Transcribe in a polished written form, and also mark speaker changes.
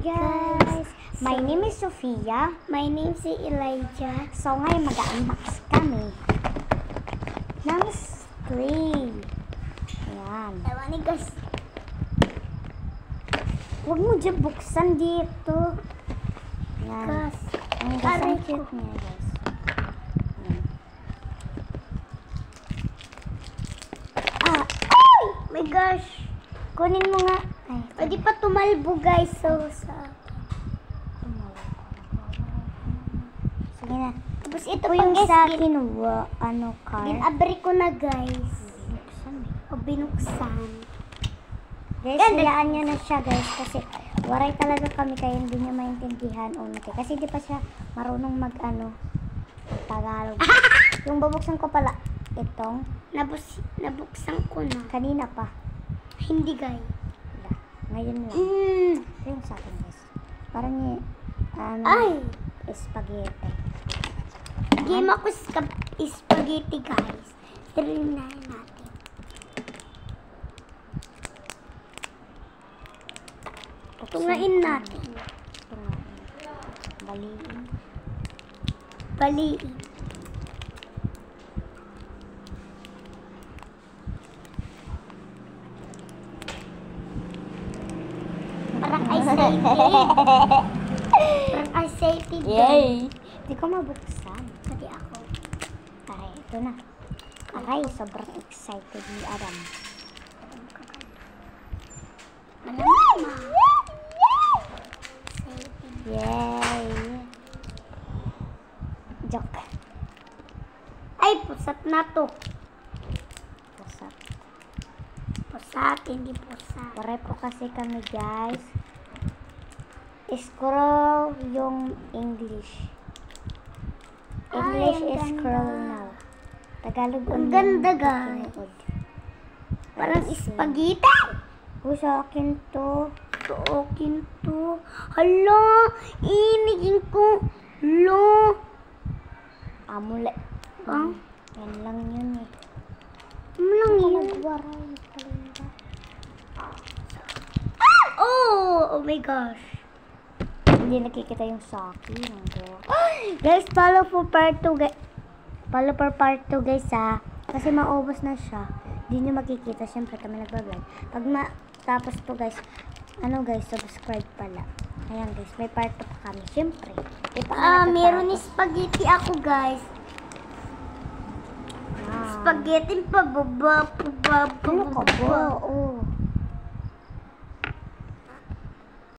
Speaker 1: guys! My name is Sofia.
Speaker 2: My name is Elijah.
Speaker 1: So ngayon mag-unbox kami ng clay. Ayan.
Speaker 2: Ewan ni guys.
Speaker 1: Huwag mo dyan buksan dito. Ayan.
Speaker 2: Gas.
Speaker 1: Ang gasang cute niya guys. Ayan.
Speaker 2: Ay! My gosh.
Speaker 1: Kunin mo nga. Ay,
Speaker 2: Pwede pa tumalbo guys. So,
Speaker 1: sige na.
Speaker 2: tapos ito
Speaker 1: Ito
Speaker 2: pa
Speaker 1: yung
Speaker 2: guys.
Speaker 1: sa akin, card.
Speaker 2: Binabri ko na guys.
Speaker 1: Buksan eh.
Speaker 2: O binuksan.
Speaker 1: Guys, hayaan nyo na siya guys kasi waray talaga kami kaya hindi nyo maintindihan unti. Kasi di pa siya marunong Tagalog. Yung babuksan ko pala, itong
Speaker 2: Nabuksan ko na.
Speaker 1: kanina pa.
Speaker 2: Hindi guys.
Speaker 1: Wala. Ngayon lang. Ito yung sa akin guys. Parang
Speaker 2: Ay!
Speaker 1: spaghetti.
Speaker 2: Game ako spaghetti guys. Tirinahin natin. Tungain natin.
Speaker 1: Baliin.
Speaker 2: Baliin. Parang excited. Parang excited.
Speaker 1: Yay! Hindi ko mabuksan.
Speaker 2: Pati ako.
Speaker 1: Ay, ito na. Aray, sobrang excited ni Adam.
Speaker 2: Mama.
Speaker 1: Yay! Joke.
Speaker 2: Ay, pusat na to.
Speaker 1: Pusat.
Speaker 2: Pusat, hindi pusat.
Speaker 1: Waray po kasi kami guys. Scroll yung English. English
Speaker 2: Ay, ang
Speaker 1: is
Speaker 2: ganda.
Speaker 1: scroll now. Tagalog
Speaker 2: Ang
Speaker 1: yung
Speaker 2: ganda, guys.
Speaker 1: kinuod.
Speaker 2: Parang
Speaker 1: Let's see.
Speaker 2: spaghetti.
Speaker 1: Sa akin to.
Speaker 2: Tuokin to. Hala, inigin ko. Lo.
Speaker 1: Amule.
Speaker 2: Ah?
Speaker 1: Yan lang yun eh.
Speaker 2: Ano lang
Speaker 1: Ako
Speaker 2: yun?
Speaker 1: nagwaray talaga.
Speaker 2: Oh my gosh.
Speaker 1: Hindi nakikita yung saki. Guys, follow for part 2 guys. Follow for part 2 guys ha. Kasi maubos na siya. Hindi nyo makikita. Siyempre kami nagbablog. Pag tapos po guys, subscribe pala. Ayan guys, may part 2 pa kami. Siyempre.
Speaker 2: Meron ni spaghetti ako guys. Spaghetti pa baba.
Speaker 1: Ano ka ba? Oh.